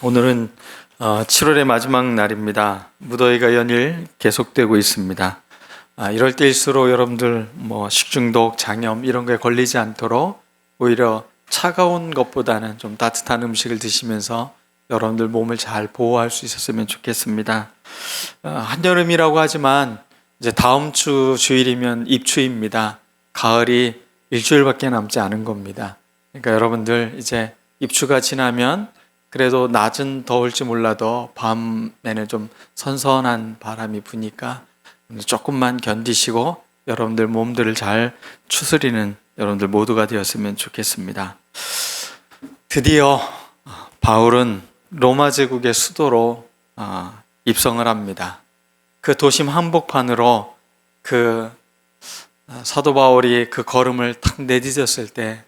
오늘은 7월의 마지막 날입니다. 무더위가 연일 계속되고 있습니다. 이럴 때일수록 여러분들 식중독, 장염 이런 거에 걸리지 않도록 오히려 차가운 것보다는 좀 따뜻한 음식을 드시면서 여러분들 몸을 잘 보호할 수 있었으면 좋겠습니다. 한여름이라고 하지만 이제 다음 주 주일이면 입추입니다. 가을이 일주일밖에 남지 않은 겁니다. 그러니까 여러분들 이제 입추가 지나면 그래도 낮은 더울지 몰라도 밤에는 좀 선선한 바람이 부니까 조금만 견디시고 여러분들 몸들을 잘 추스리는 여러분들 모두가 되었으면 좋겠습니다. 드디어 바울은 로마 제국의 수도로 입성을 합니다. 그 도심 한복판으로 그 사도 바울이 그 걸음을 탁 내딛었을 때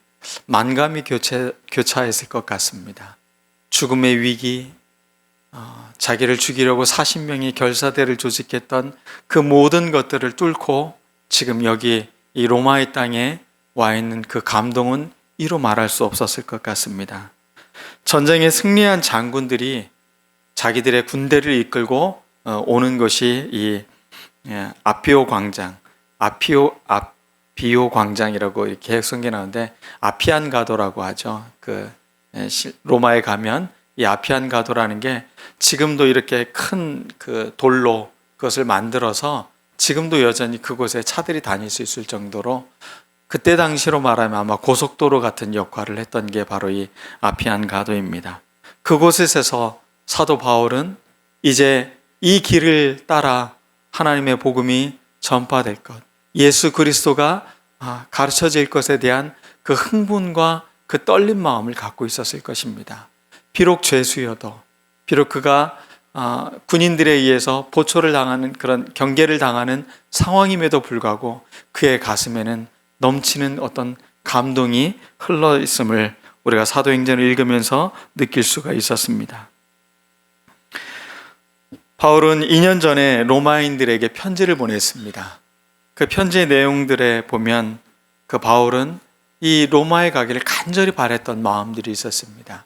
만감이 교차했을 것 같습니다. 죽음의 위기, 자기를 죽이려고 40명이 결사대를 조직했던 그 모든 것들을 뚫고 지금 여기 이 로마의 땅에 와 있는 그 감동은 이루 말할 수 없었을 것 같습니다. 전쟁에 승리한 장군들이 자기들의 군대를 이끌고 오는 것이 이 아피오 광장, 아피오 광장이라고 이렇게 성경에 나오는데 아피안 가도라고 하죠. 로마에 가면 이 아피안 가도라는 게 지금도 이렇게 큰 그 돌로 그것을 만들어서 지금도 여전히 그곳에 차들이 다닐 수 있을 정도로 그때 당시로 말하면 아마 고속도로 같은 역할을 했던 게 바로 이 아피안 가도입니다. 그곳에서 사도 바울은 이제 이 길을 따라 하나님의 복음이 전파될 것, 예수 그리스도가 가르쳐질 것에 대한 그 흥분과 그 떨린 마음을 갖고 있었을 것입니다. 비록 죄수여도, 비록 그가 군인들에 의해서 보초를 당하는 그런 경계를 당하는 상황임에도 불구하고 그의 가슴에는 넘치는 어떤 감동이 흘러 있음을 우리가 사도행전을 읽으면서 느낄 수가 있었습니다. 바울은 2년 전에 로마인들에게 편지를 보냈습니다. 그 편지의 내용들에 보면 그 바울은 이 로마에 가기를 간절히 바랬던 마음들이 있었습니다.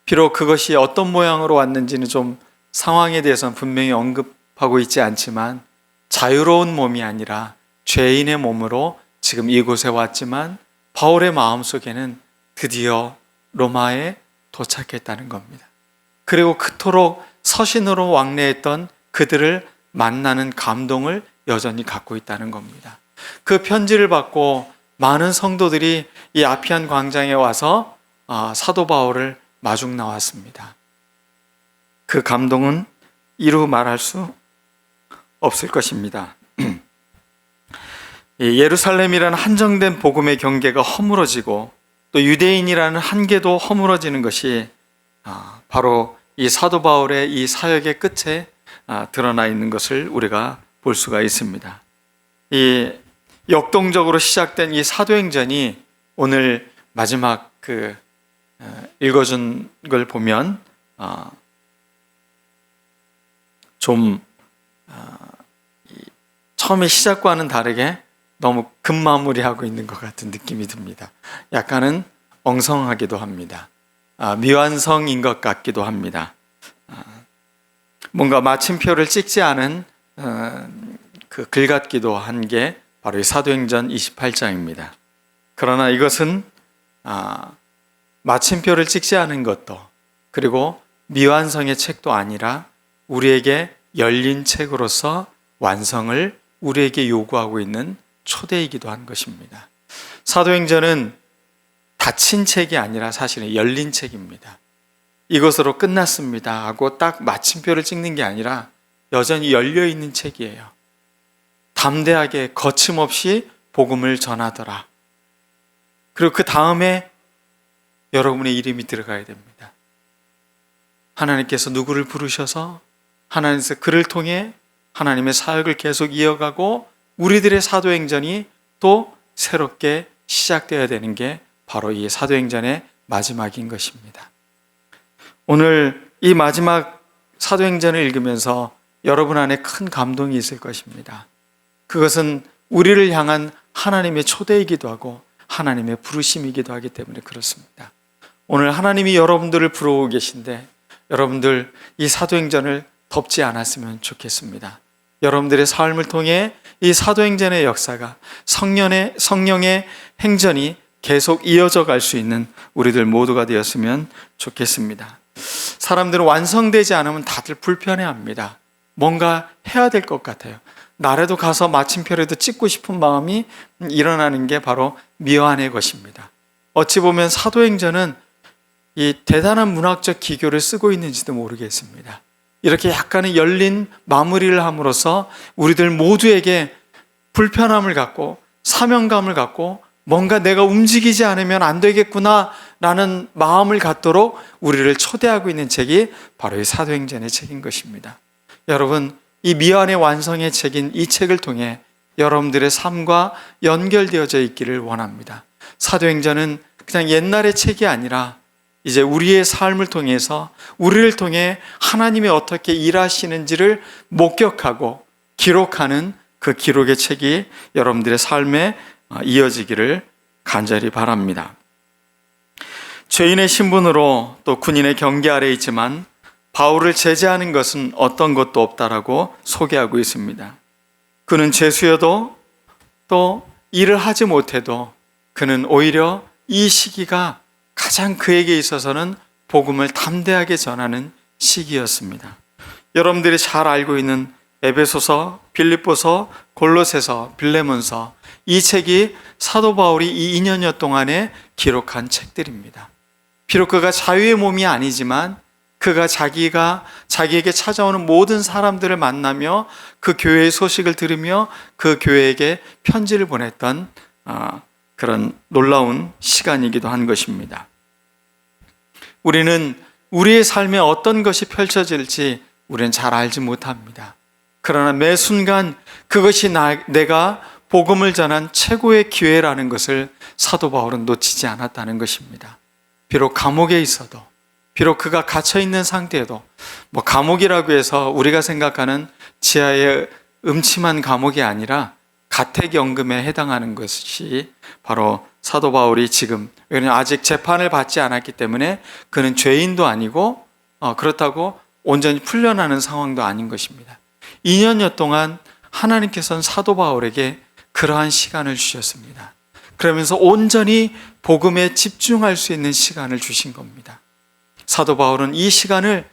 비록 그것이 어떤 모양으로 왔는지는 좀 상황에 대해서는 분명히 언급하고 있지 않지만 자유로운 몸이 아니라 죄인의 몸으로 지금 이곳에 왔지만 바울의 마음속에는 드디어 로마에 도착했다는 겁니다. 그리고 그토록 서신으로 왕래했던 그들을 만나는 감동을 여전히 갖고 있다는 겁니다. 그 편지를 받고 많은 성도들이 이 아피안 광장에 와서 사도 바울을 마중 나왔습니다. 그 감동은 이루 말할 수 없을 것입니다. 예루살렘이라는 한정된 복음의 경계가 허물어지고 또 유대인이라는 한계도 허물어지는 것이 바로 이 사도 바울의 이 사역의 끝에 드러나 있는 것을 우리가 볼 수가 있습니다. 이 역동적으로 시작된 이 사도행전이 오늘 마지막 읽어준 걸 보면 처음에 시작과는 다르게 너무 급마무리하고 있는 것 같은 느낌이 듭니다. 약간은 엉성하기도 합니다. 미완성인 것 같기도 합니다. 뭔가 마침표를 찍지 않은 그 글 같기도 한 게 바로 이 사도행전 28장입니다. 그러나 이것은 마침표를 찍지 않은 것도 그리고 미완성의 책도 아니라 우리에게 열린 책으로서 완성을 우리에게 요구하고 있는 초대이기도 한 것입니다. 사도행전은 닫힌 책이 아니라 사실은 열린 책입니다. 이것으로 끝났습니다 하고 딱 마침표를 찍는 게 아니라 여전히 열려있는 책이에요. 담대하게 거침없이 복음을 전하더라. 그리고 그 다음에 여러분의 이름이 들어가야 됩니다. 하나님께서 누구를 부르셔서 하나님께서 그를 통해 하나님의 사역을 계속 이어가고 우리들의 사도행전이 또 새롭게 시작되어야 되는 게 바로 이 사도행전의 마지막인 것입니다. 오늘 이 마지막 사도행전을 읽으면서 여러분 안에 큰 감동이 있을 것입니다. 그것은 우리를 향한 하나님의 초대이기도 하고 하나님의 부르심이기도 하기 때문에 그렇습니다. 오늘 하나님이 여러분들을 부르고 계신데 여러분들 이 사도행전을 덮지 않았으면 좋겠습니다. 여러분들의 삶을 통해 이 사도행전의 역사가 성령의 행전이 계속 이어져 갈 수 있는 우리들 모두가 되었으면 좋겠습니다. 사람들은 완성되지 않으면 다들 불편해합니다. 뭔가 해야 될 것 같아요. 나라도 가서 마침표라도 찍고 싶은 마음이 일어나는 게 바로 미완의 것입니다. 어찌 보면 사도행전은 이 대단한 문학적 기교를 쓰고 있는지도 모르겠습니다. 이렇게 약간의 열린 마무리를 함으로써 우리들 모두에게 불편함을 갖고 사명감을 갖고 뭔가 내가 움직이지 않으면 안 되겠구나 라는 마음을 갖도록 우리를 초대하고 있는 책이 바로 이 사도행전의 책인 것입니다. 여러분, 이 미완의 완성의 책인 이 책을 통해 여러분들의 삶과 연결되어져 있기를 원합니다. 사도행전은 그냥 옛날의 책이 아니라 이제 우리의 삶을 통해서 우리를 통해 하나님이 어떻게 일하시는지를 목격하고 기록하는 그 기록의 책이 여러분들의 삶에 이어지기를 간절히 바랍니다. 죄인의 신분으로 또 군인의 경계 아래 있지만 바울을 제재하는 것은 어떤 것도 없다라고 소개하고 있습니다. 그는 죄수여도 또 일을 하지 못해도 그는 오히려 이 시기가 가장 그에게 있어서는 복음을 담대하게 전하는 시기였습니다. 여러분들이 잘 알고 있는 에베소서, 빌립보서, 골로새서, 빌레몬서, 이 책이 사도 바울이 이 2년여 동안에 기록한 책들입니다. 비록 그가 자유의 몸이 아니지만 그가 자기에게 찾아오는 모든 사람들을 만나며 그 교회의 소식을 들으며 그 교회에게 편지를 보냈던 그런 놀라운 시간이기도 한 것입니다. 우리는 우리의 삶에 어떤 것이 펼쳐질지 우리는 잘 알지 못합니다. 그러나 매 순간 그것이 내가 복음을 전한 최고의 기회라는 것을 사도 바울은 놓치지 않았다는 것입니다. 비록 감옥에 있어도, 비록 그가 갇혀있는 상태에도, 감옥이라고 해서 우리가 생각하는 지하의 음침한 감옥이 아니라 가택연금에 해당하는 것이 바로 사도 바울이 지금, 왜냐하면 아직 재판을 받지 않았기 때문에 그는 죄인도 아니고 그렇다고 온전히 풀려나는 상황도 아닌 것입니다. 2년여 동안 하나님께서는 사도 바울에게 그러한 시간을 주셨습니다. 그러면서 온전히 복음에 집중할 수 있는 시간을 주신 겁니다. 사도 바울은 이 시간을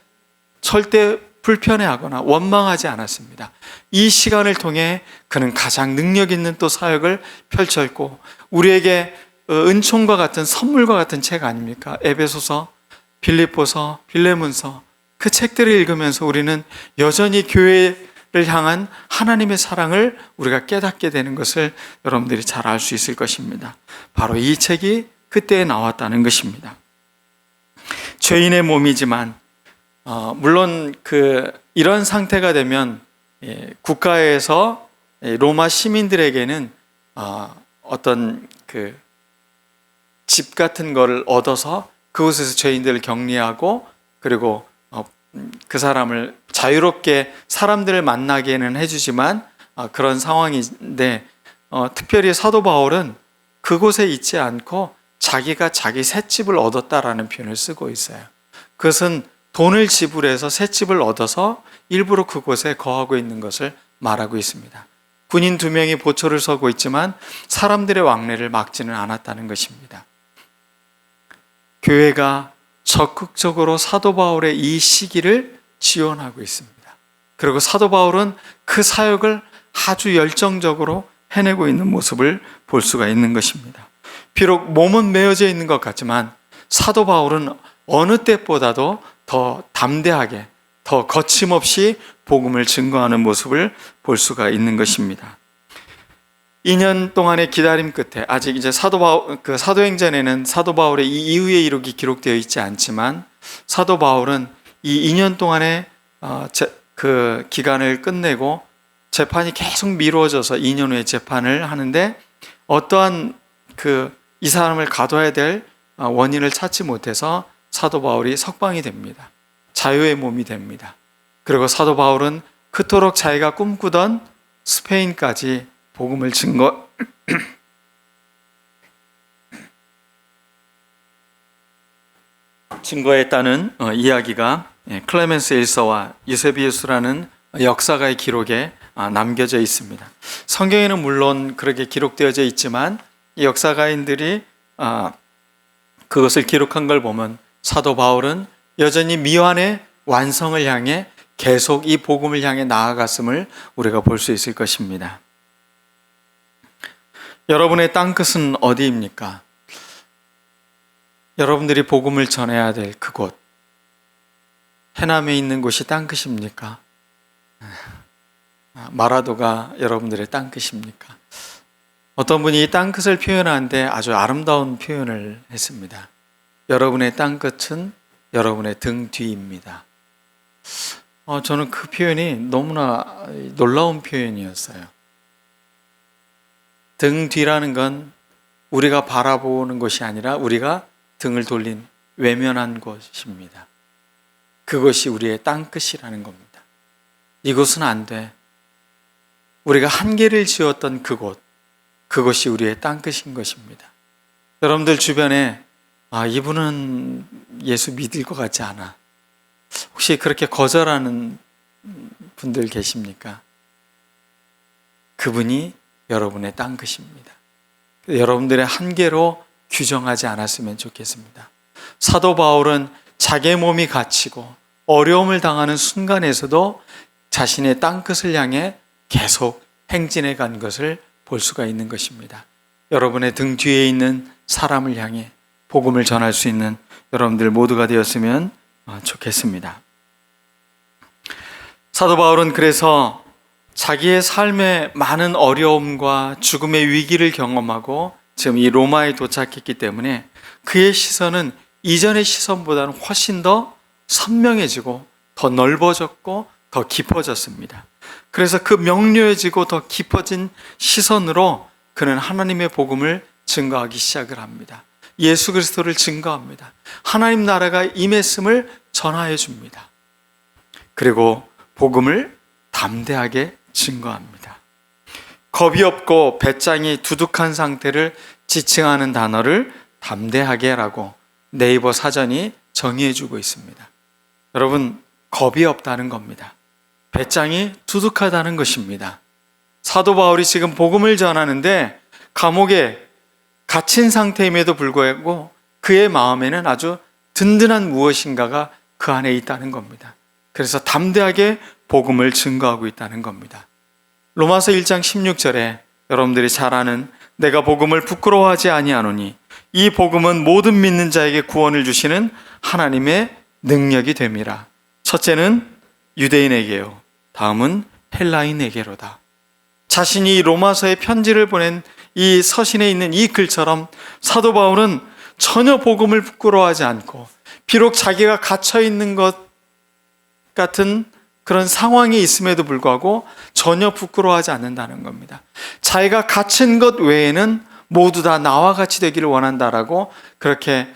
절대 불편해하거나 원망하지 않았습니다. 이 시간을 통해 그는 가장 능력 있는 또 사역을 펼쳤고 우리에게 은총과 같은 선물과 같은 책 아닙니까? 에베소서, 빌립보서, 빌레몬서, 그 책들을 읽으면서 우리는 여전히 교회를 향한 하나님의 사랑을 우리가 깨닫게 되는 것을 여러분들이 잘 알 수 있을 것입니다. 바로 이 책이 그때에 나왔다는 것입니다. 죄인의 몸이지만 물론 이런 상태가 되면 국가에서 로마 시민들에게는 어떤 집 같은 거를 얻어서 그곳에서 죄인들을 격리하고 그리고 그 사람을 자유롭게 사람들을 만나게는 해주지만 그런 상황인데 특별히 사도 바울은 그곳에 있지 않고 자기가 자기 셋집을 얻었다라는 표현을 쓰고 있어요. 그것은 돈을 지불해서 셋집을 얻어서 일부러 그곳에 거하고 있는 것을 말하고 있습니다. 군인 2명이 보초를 서고 있지만 사람들의 왕래를 막지는 않았다는 것입니다. 교회가 적극적으로 사도 바울의 이 시기를 지원하고 있습니다. 그리고 사도 바울은 그 사역을 아주 열정적으로 해내고 있는 모습을 볼 수가 있는 것입니다. 비록 몸은 메어져 있는 것 같지만 사도 바울은 어느 때보다도 더 담대하게, 더 거침없이 복음을 증거하는 모습을 볼 수가 있는 것입니다. 2년 동안의 기다림 끝에 아직 이제 사도행전에는 사도 바울의 이 이후의 이룩이 기록되어 있지 않지만 사도 바울은 이 2년 동안의 그 기간을 끝내고 재판이 계속 미루어져서 2년 후에 재판을 하는데 어떠한 이 사람을 가둬야 될 원인을 찾지 못해서 사도 바울이 석방이 됩니다. 자유의 몸이 됩니다. 그리고 사도 바울은 그토록 자기가 꿈꾸던 스페인까지 복음을 증거했다는 이야기가 클레멘스 1서와 유세비우스라는 역사가의 기록에 남겨져 있습니다. 성경에는 물론 그렇게 기록되어져 있지만 이 역사가인들이 그것을 기록한 걸 보면 사도 바울은 여전히 미완의 완성을 향해 계속 이 복음을 향해 나아갔음을 우리가 볼 수 있을 것입니다. 여러분의 땅끝은 어디입니까? 여러분들이 복음을 전해야 될 그곳, 해남에 있는 곳이 땅끝입니까? 마라도가 여러분들의 땅끝입니까? 어떤 분이 이 땅끝을 표현하는데 아주 아름다운 표현을 했습니다. 여러분의 땅끝은 여러분의 등 뒤입니다. 저는 그 표현이 너무나 놀라운 표현이었어요. 등 뒤라는 건 우리가 바라보는 것이 아니라 우리가 등을 돌린 외면한 곳입니다. 그것이 우리의 땅끝이라는 겁니다. 이곳은 안 돼. 우리가 한계를 지었던 그곳이 우리의 땅끝인 것입니다. 여러분들 주변에 이분은 예수 믿을 것 같지 않아. 혹시 그렇게 거절하는 분들 계십니까? 그분이 여러분의 땅끝입니다. 여러분들의 한계로 규정하지 않았으면 좋겠습니다. 사도 바울은 자기의 몸이 갇히고 어려움을 당하는 순간에서도 자신의 땅끝을 향해 계속 행진해 간 것을 볼 수가 있는 것입니다. 여러분의 등 뒤에 있는 사람을 향해 복음을 전할 수 있는 여러분들 모두가 되었으면 좋겠습니다. 사도 바울은 그래서 자기의 삶에 많은 어려움과 죽음의 위기를 경험하고 지금 이 로마에 도착했기 때문에 그의 시선은 이전의 시선보다는 훨씬 더 선명해지고 더 넓어졌고 더 깊어졌습니다. 그래서 그 명료해지고 더 깊어진 시선으로 그는 하나님의 복음을 증거하기 시작을 합니다. 예수 그리스도를 증거합니다. 하나님 나라가 임했음을 전하여 줍니다. 그리고 복음을 담대하게 증거합니다. 겁이 없고 배짱이 두둑한 상태를 지칭하는 단어를 담대하게라고 네이버 사전이 정의해 주고 있습니다. 여러분, 겁이 없다는 겁니다. 배짱이 두둑하다는 것입니다. 사도 바울이 지금 복음을 전하는데 감옥에 갇힌 상태임에도 불구하고 그의 마음에는 아주 든든한 무엇인가가 그 안에 있다는 겁니다. 그래서 담대하게 복음을 증거하고 있다는 겁니다. 로마서 1장 16절에 여러분들이 잘 아는 내가 복음을 부끄러워하지 아니하노니 이 복음은 모든 믿는 자에게 구원을 주시는 하나님의 능력이 됨이라. 첫째는 유대인에게요, 다음은 헬라인에게로다. 자신이 로마서에 편지를 보낸 이 서신에 있는 이 글처럼 사도 바울은 전혀 복음을 부끄러워하지 않고 비록 자기가 갇혀있는 것 같은 그런 상황이 있음에도 불구하고 전혀 부끄러워하지 않는다는 겁니다. 자기가 갇힌 것 외에는 모두 다 나와 같이 되기를 원한다라고 그렇게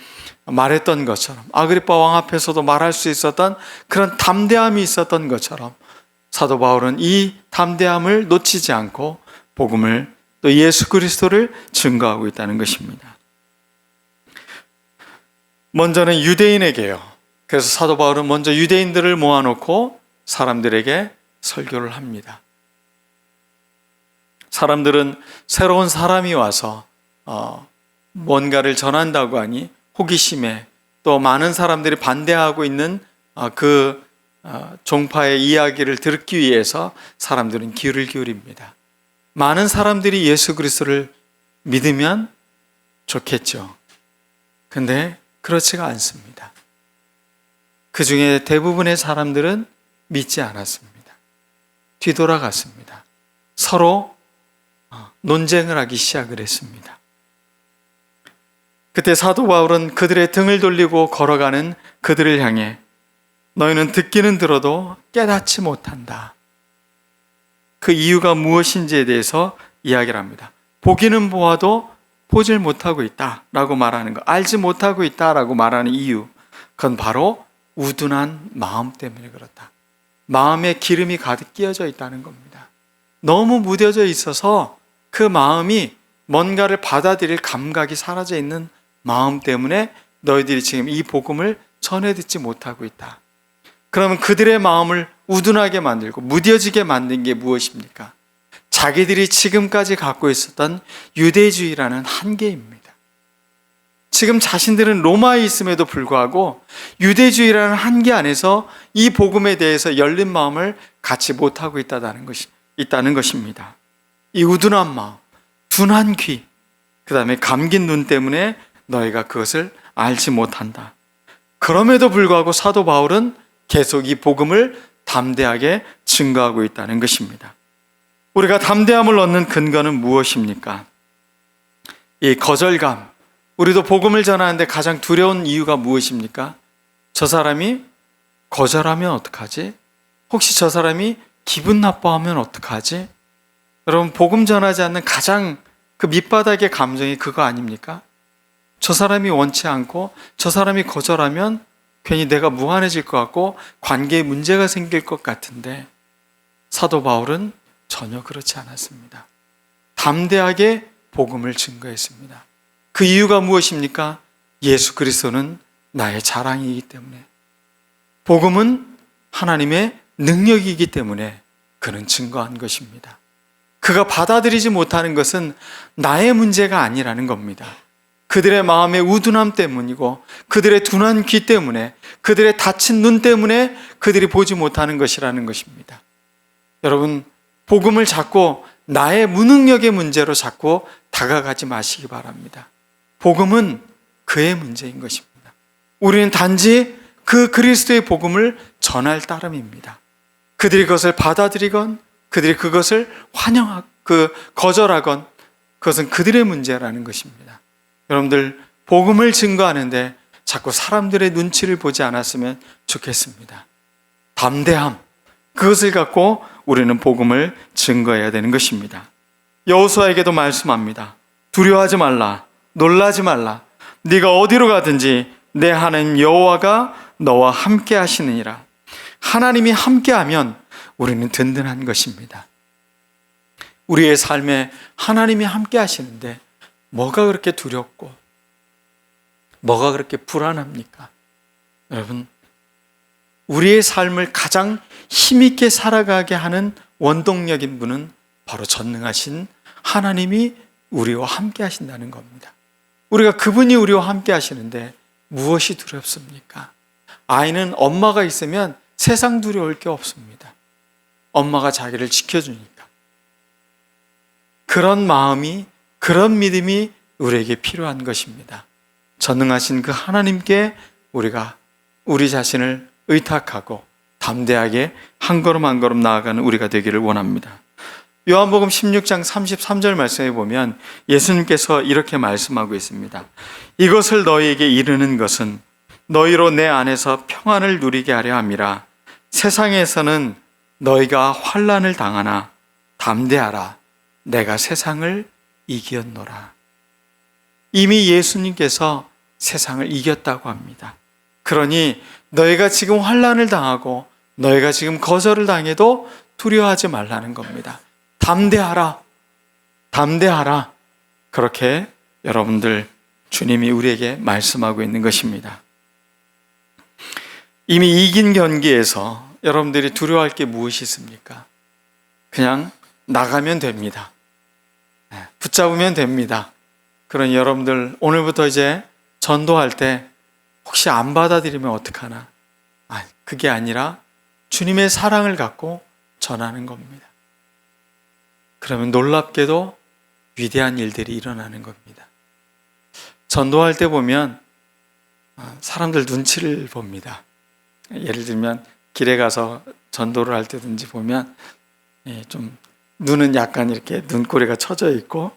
말했던 것처럼, 아그리빠 왕 앞에서도 말할 수 있었던 그런 담대함이 있었던 것처럼 사도 바울은 이 담대함을 놓치지 않고 복음을, 또 예수 그리스도를 증거하고 있다는 것입니다. 먼저는 유대인에게요. 그래서 사도 바울은 먼저 유대인들을 모아놓고 사람들에게 설교를 합니다. 사람들은 새로운 사람이 와서 뭔가를 전한다고 하니 호기심에, 또 많은 사람들이 반대하고 있는 그 종파의 이야기를 듣기 위해서 사람들은 귀를 기울입니다. 많은 사람들이 예수 그리스도를 믿으면 좋겠죠. 근데 그렇지가 않습니다. 그 중에 대부분의 사람들은 믿지 않았습니다. 뒤돌아갔습니다. 서로 논쟁을 하기 시작을 했습니다. 그때 사도 바울은 그들의 등을 돌리고 걸어가는 그들을 향해 너희는 듣기는 들어도 깨닫지 못한다. 그 이유가 무엇인지에 대해서 이야기를 합니다. 보기는 보아도 보질 못하고 있다라고 말하는 것, 알지 못하고 있다라고 말하는 이유, 그건 바로 우둔한 마음 때문에 그렇다. 마음에 기름이 가득 끼어져 있다는 겁니다. 너무 무뎌져 있어서 그 마음이 뭔가를 받아들일 감각이 사라져 있는 마음 때문에 너희들이 지금 이 복음을 전해 듣지 못하고 있다. 그러면 그들의 마음을 우둔하게 만들고 무뎌지게 만든 게 무엇입니까? 자기들이 지금까지 갖고 있었던 유대주의라는 한계입니다. 지금 자신들은 로마에 있음에도 불구하고 유대주의라는 한계 안에서 이 복음에 대해서 열린 마음을 갖지 못하고 있다는 것입니다. 이 우둔한 마음, 둔한 귀, 그 다음에 감긴 눈 때문에 너희가 그것을 알지 못한다. 그럼에도 불구하고 사도 바울은 계속 이 복음을 담대하게 증거하고 있다는 것입니다. 우리가 담대함을 얻는 근거는 무엇입니까? 이 거절감. 우리도 복음을 전하는데 가장 두려운 이유가 무엇입니까? 저 사람이 거절하면 어떡하지? 혹시 저 사람이 기분 나빠하면 어떡하지? 여러분, 복음 전하지 않는 가장 그 밑바닥의 감정이 그거 아닙니까? 저 사람이 원치 않고 저 사람이 거절하면 괜히 내가 무한해질 것 같고 관계에 문제가 생길 것 같은데, 사도 바울은 전혀 그렇지 않았습니다. 담대하게 복음을 증거했습니다. 그 이유가 무엇입니까? 예수 그리스도는 나의 자랑이기 때문에, 복음은 하나님의 능력이기 때문에 그는 증거한 것입니다. 그가 받아들이지 못하는 것은 나의 문제가 아니라는 겁니다. 그들의 마음의 우둔함 때문이고 그들의 둔한 귀 때문에, 그들의 닫힌 눈 때문에 그들이 보지 못하는 것이라는 것입니다. 여러분, 복음을 자꾸 나의 무능력의 문제로 자꾸 다가가지 마시기 바랍니다. 복음은 그의 문제인 것입니다. 우리는 단지 그 그리스도의 복음을 전할 따름입니다. 그들이 그것을 받아들이건 그들이 그것을 거절하건 그것은 그들의 문제라는 것입니다. 여러분들, 복음을 증거하는데 자꾸 사람들의 눈치를 보지 않았으면 좋겠습니다. 담대함, 그것을 갖고 우리는 복음을 증거해야 되는 것입니다. 여호수아에게도 말씀합니다. 두려워하지 말라, 놀라지 말라. 네가 어디로 가든지 내 하나님 여호와가 너와 함께 하시느니라. 하나님이 함께하면 우리는 든든한 것입니다. 우리의 삶에 하나님이 함께 하시는데 뭐가 그렇게 두렵고 뭐가 그렇게 불안합니까? 여러분, 우리의 삶을 가장 힘있게 살아가게 하는 원동력인 분은 바로 전능하신 하나님이 우리와 함께 하신다는 겁니다. 우리가 그분이 우리와 함께 하시는데 무엇이 두렵습니까? 아이는 엄마가 있으면 세상 두려울 게 없습니다. 엄마가 자기를 지켜주니까. 그런 마음이, 그런 믿음이 우리에게 필요한 것입니다. 전능하신 그 하나님께 우리가 우리 자신을 의탁하고 담대하게 한 걸음 한 걸음 나아가는 우리가 되기를 원합니다. 요한복음 16장 33절 말씀에 보면 예수님께서 이렇게 말씀하고 있습니다. 이것을 너희에게 이르는 것은 너희로 내 안에서 평안을 누리게 하려 함이라. 세상에서는 너희가 환난을 당하나 담대하라. 내가 세상을 이겼노라. 이미 예수님께서 세상을 이겼다고 합니다. 그러니 너희가 지금 환난을 당하고 너희가 지금 거절을 당해도 두려워하지 말라는 겁니다. 담대하라. 담대하라. 그렇게 여러분들, 주님이 우리에게 말씀하고 있는 것입니다. 이미 이긴 경기에서 여러분들이 두려워할 게 무엇이 있습니까? 그냥 나가면 됩니다. 붙잡으면 됩니다. 그러니 여러분들, 오늘부터 이제 전도할 때 혹시 안 받아들이면 어떡하나? 그게 아니라 주님의 사랑을 갖고 전하는 겁니다. 그러면 놀랍게도 위대한 일들이 일어나는 겁니다. 전도할 때 보면 사람들 눈치를 봅니다. 예를 들면 길에 가서 전도를 할 때든지 보면 좀 눈은 약간 이렇게 눈꼬리가 처져 있고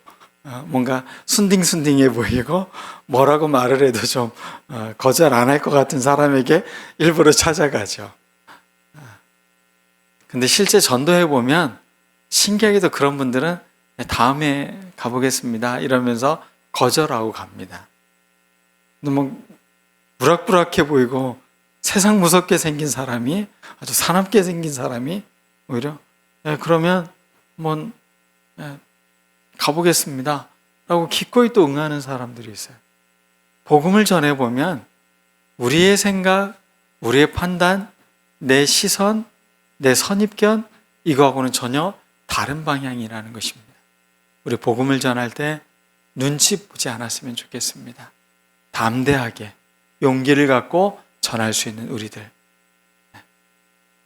뭔가 순딩순딩해 보이고 뭐라고 말을 해도 좀 거절 안 할 것 같은 사람에게 일부러 찾아가죠. 근데 실제 전도해 보면 신기하게도 그런 분들은 다음에 가보겠습니다 이러면서 거절하고 갑니다. 너무 부락부락해 보이고 세상 무섭게 생긴 사람이, 아주 사납게 생긴 사람이 오히려 그러면 가보겠습니다 라고 기꺼이 또 응하는 사람들이 있어요. 복음을 전해보면 우리의 생각, 우리의 판단, 내 시선, 내 선입견 이거하고는 전혀 다른 방향이라는 것입니다. 우리 복음을 전할 때 눈치 보지 않았으면 좋겠습니다. 담대하게 용기를 갖고 전할 수 있는 우리들.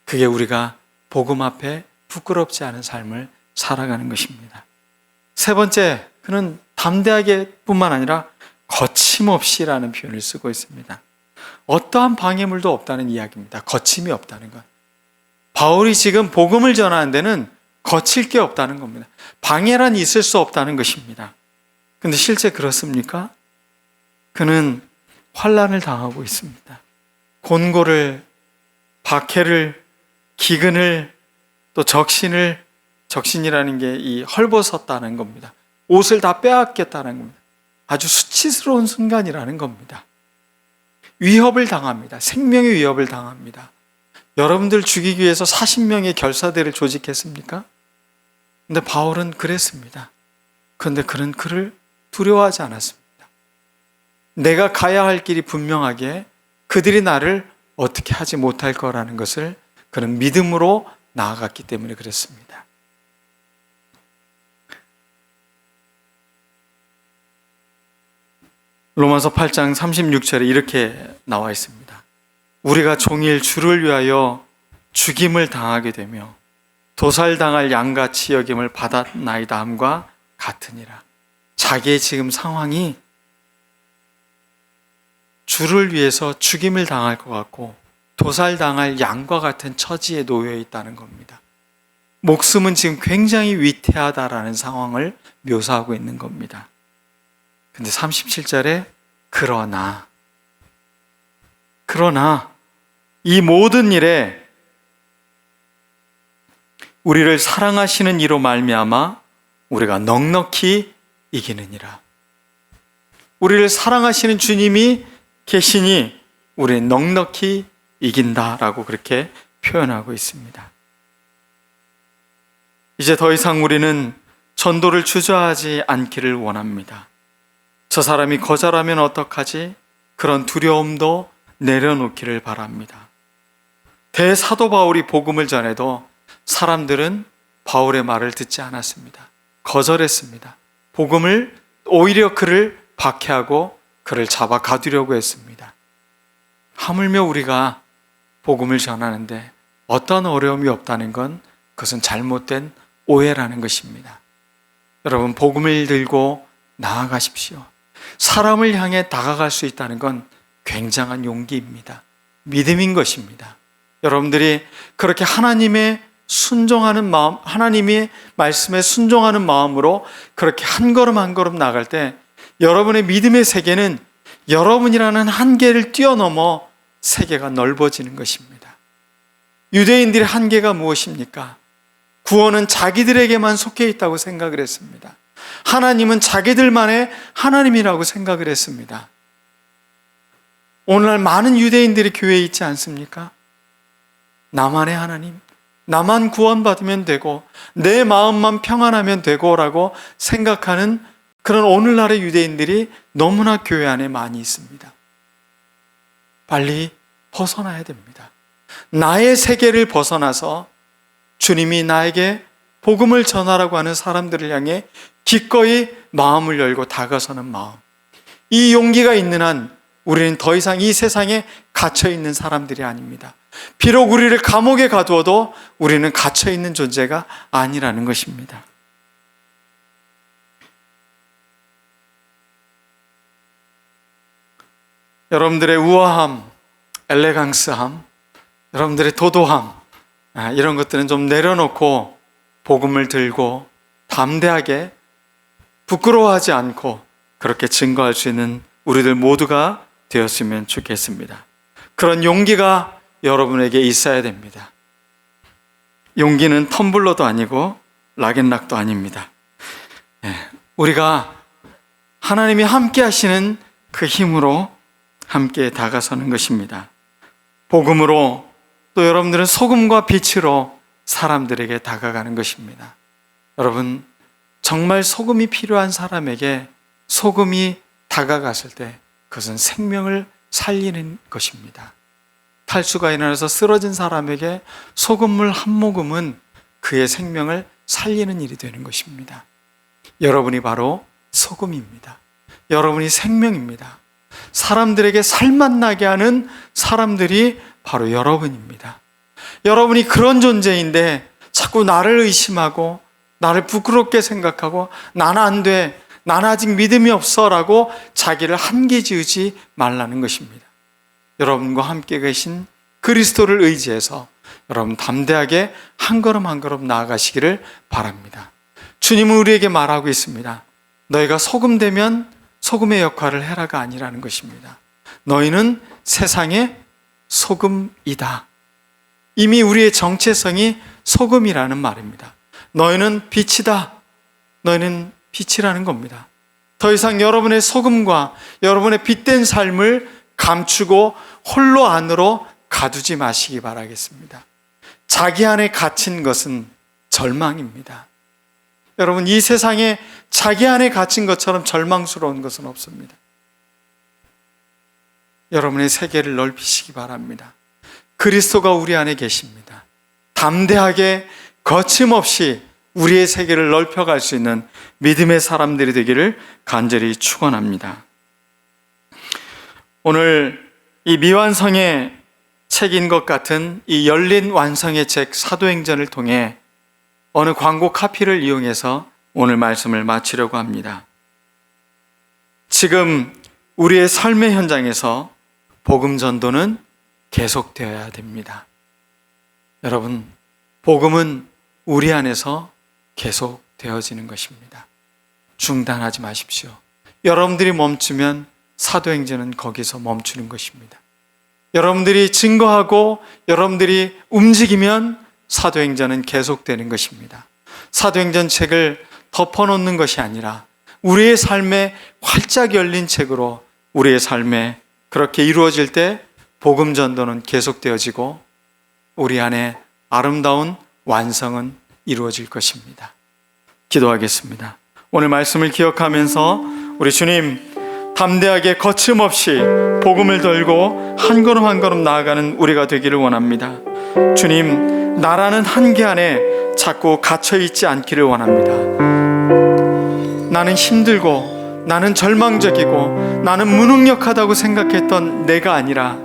그게 우리가 복음 앞에 부끄럽지 않은 삶을 살아가는 것입니다. 세 번째, 그는 담대하게 뿐만 아니라 거침없이라는 표현을 쓰고 있습니다. 어떠한 방해물도 없다는 이야기입니다. 거침이 없다는 것. 바울이 지금 복음을 전하는 데는 거칠 게 없다는 겁니다. 방해란 있을 수 없다는 것입니다. 근데 실제 그렇습니까? 그는 환난을 당하고 있습니다. 곤고를, 박해를, 기근을, 또 적신이라는 게 이 헐벗었다는 겁니다. 옷을 다 빼앗겼다는 겁니다. 아주 수치스러운 순간이라는 겁니다. 위협을 당합니다. 생명의 위협을 당합니다. 여러분들 죽이기 위해서 40명의 결사대를 조직했습니까? 근데 바울은 그랬습니다. 그런데 그는 그를 두려워하지 않았습니다. 내가 가야 할 길이 분명하게 그들이 나를 어떻게 하지 못할 거라는 것을 그는 믿음으로 나아갔기 때문에 그랬습니다. 로마서 8장 36절에 이렇게 나와 있습니다. 우리가 종일 주를 위하여 죽임을 당하게 되며 도살당할 양같이 여김을 받았나이다 함과 같으니라. 자기의 지금 상황이 주를 위해서 죽임을 당할 것 같고 도살당할 양과 같은 처지에 놓여 있다는 겁니다. 목숨은 지금 굉장히 위태하다라는 상황을 묘사하고 있는 겁니다. 근데 37절에 그러나 이 모든 일에 우리를 사랑하시는 이로 말미암아 우리가 넉넉히 이기느니라. 우리를 사랑하시는 주님이 계시니 우리는 넉넉히 이긴다라고 그렇게 표현하고 있습니다. 이제 더 이상 우리는 전도를 주저하지 않기를 원합니다. 저 사람이 거절하면 어떡하지? 그런 두려움도 내려놓기를 바랍니다. 대사도 바울이 복음을 전해도 사람들은 바울의 말을 듣지 않았습니다. 거절했습니다. 복음을 오히려 그를 박해하고 그를 잡아 가두려고 했습니다. 하물며 우리가 복음을 전하는데 어떤 어려움이 없다는 건 그것은 잘못된 오해라는 것입니다. 여러분, 복음을 들고 나아가십시오. 사람을 향해 다가갈 수 있다는 건 굉장한 용기입니다. 믿음인 것입니다. 여러분들이 그렇게 하나님의 순종하는 마음, 하나님의 말씀에 순종하는 마음으로 그렇게 한 걸음 한 걸음 나갈 때 여러분의 믿음의 세계는 여러분이라는 한계를 뛰어넘어 세계가 넓어지는 것입니다. 유대인들의 한계가 무엇입니까? 구원은 자기들에게만 속해 있다고 생각을 했습니다. 하나님은 자기들만의 하나님이라고 생각을 했습니다. 오늘날 많은 유대인들이 교회에 있지 않습니까? 나만의 하나님, 나만 구원받으면 되고 내 마음만 평안하면 되고라고 생각하는 그런 오늘날의 유대인들이 너무나 교회 안에 많이 있습니다. 빨리 벗어나야 됩니다. 나의 세계를 벗어나서 주님이 나에게 복음을 전하라고 하는 사람들을 향해 기꺼이 마음을 열고 다가서는 마음. 이 용기가 있는 한 우리는 더 이상 이 세상에 갇혀있는 사람들이 아닙니다. 비록 우리를 감옥에 가두어도 우리는 갇혀있는 존재가 아니라는 것입니다. 여러분들의 우아함, 엘레강스함, 여러분들의 도도함, 이런 것들은 좀 내려놓고 복음을 들고 담대하게 부끄러워하지 않고 그렇게 증거할 수 있는 우리들 모두가 되었으면 좋겠습니다. 그런 용기가 여러분에게 있어야 됩니다. 용기는 텀블러도 아니고 락앤락도 아닙니다. 우리가 하나님이 함께 하시는 그 힘으로 함께 다가서는 것입니다. 복음으로 또 여러분들은 소금과 빛으로 사람들에게 다가가는 것입니다. 여러분, 정말 소금이 필요한 사람에게 소금이 다가갔을 때 그것은 생명을 살리는 것입니다. 탈수가 일어나서 쓰러진 사람에게 소금물 한 모금은 그의 생명을 살리는 일이 되는 것입니다. 여러분이 바로 소금입니다. 여러분이 생명입니다. 사람들에게 살맛 나게 하는 사람들이 바로 여러분입니다. 여러분이 그런 존재인데 자꾸 나를 의심하고 나를 부끄럽게 생각하고 나는 안 돼, 나는 아직 믿음이 없어 라고 자기를 한계 지으지 말라는 것입니다. 여러분과 함께 계신 그리스도를 의지해서 여러분 담대하게 한 걸음 한 걸음 나아가시기를 바랍니다. 주님은 우리에게 말하고 있습니다. 너희가 소금 되면 소금의 역할을 해라가 아니라는 것입니다. 너희는 세상의 소금이다. 이미 우리의 정체성이 소금이라는 말입니다. 너희는 빛이다. 너희는 빛이라는 겁니다. 더 이상 여러분의 소금과 여러분의 빛된 삶을 감추고 홀로 안으로 가두지 마시기 바라겠습니다. 자기 안에 갇힌 것은 절망입니다. 여러분, 이 세상에 자기 안에 갇힌 것처럼 절망스러운 것은 없습니다. 여러분의 세계를 넓히시기 바랍니다. 그리스도가 우리 안에 계십니다. 담대하게 거침없이 우리의 세계를 넓혀갈 수 있는 믿음의 사람들이 되기를 간절히 축원합니다. 오늘 이 미완성의 책인 것 같은 이 열린 완성의 책 사도행전을 통해 어느 광고 카피를 이용해서 오늘 말씀을 마치려고 합니다. 지금 우리의 삶의 현장에서 복음 전도는 계속되어야 됩니다. 여러분, 복음은 우리 안에서 계속 되어지는 것입니다. 중단하지 마십시오. 여러분들이 멈추면 사도행전은 거기서 멈추는 것입니다. 여러분들이 증거하고 여러분들이 움직이면 사도행전은 계속되는 것입니다. 사도행전 책을 덮어놓는 것이 아니라 우리의 삶에 활짝 열린 책으로 우리의 삶에 그렇게 이루어질 때 복음 전도는 계속되어지고 우리 안에 아름다운 완성은 이루어질 것입니다. 기도하겠습니다. 오늘 말씀을 기억하면서 우리 주님 담대하게 거침없이 복음을 들고 한 걸음 한 걸음 나아가는 우리가 되기를 원합니다. 주님, 나라는 한계 안에 자꾸 갇혀있지 않기를 원합니다. 나는 힘들고 나는 절망적이고 나는 무능력하다고 생각했던 내가 아니라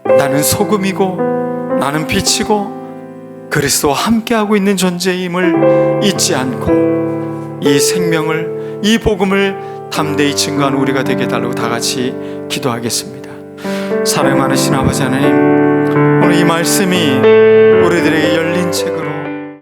나는 소금이고 나는 빛이고 그리스도와 함께하고 있는 존재임을 잊지 않고 이 생명을, 이 복음을 담대히 증거하는 우리가 되게 해달라고 다 같이 기도하겠습니다. 사랑 많으신 아버지 하나님, 오늘 이 말씀이 우리들의